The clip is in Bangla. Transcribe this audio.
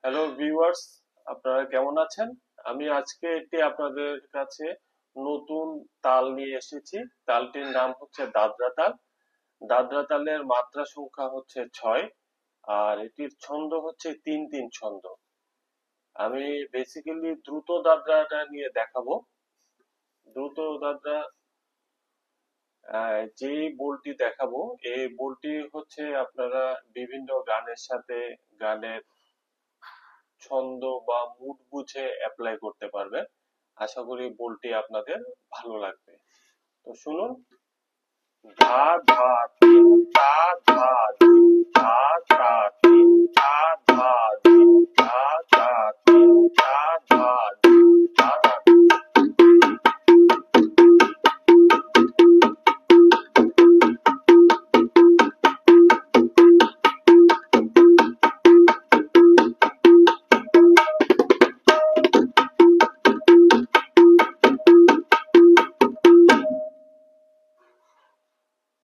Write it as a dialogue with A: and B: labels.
A: হ্যালো ভিউয়ার্স, আপনারা কেমন আছেন? আমি আজকে একটি আপনাদের কাছে নতুন তাল নিয়ে এসেছি। তালটির নাম হচ্ছে দাদরা তাল। দাদরা তালের মাত্রা সংখ্যা হচ্ছে 6, আর এটির ছন্দ হচ্ছে 3-3 ছন্দ। আমি বেসিক্যালি দ্রুত দাদরাটা নিয়ে দেখাবো। দ্রুত দাদরা, যে বোলটি দেখাবো, এই বোলটি হচ্ছে আপনারা বিভিন্ন গানের সাথে গানের ছন্দ বা মুড বুঝে অ্যাপ্লাই করতে পারবেন। আশা করি বলটি আপনাদের ভালো লাগবে। তো শুনুন। ধা ধা তিন তা ধা তিন ধা তা তিন ধা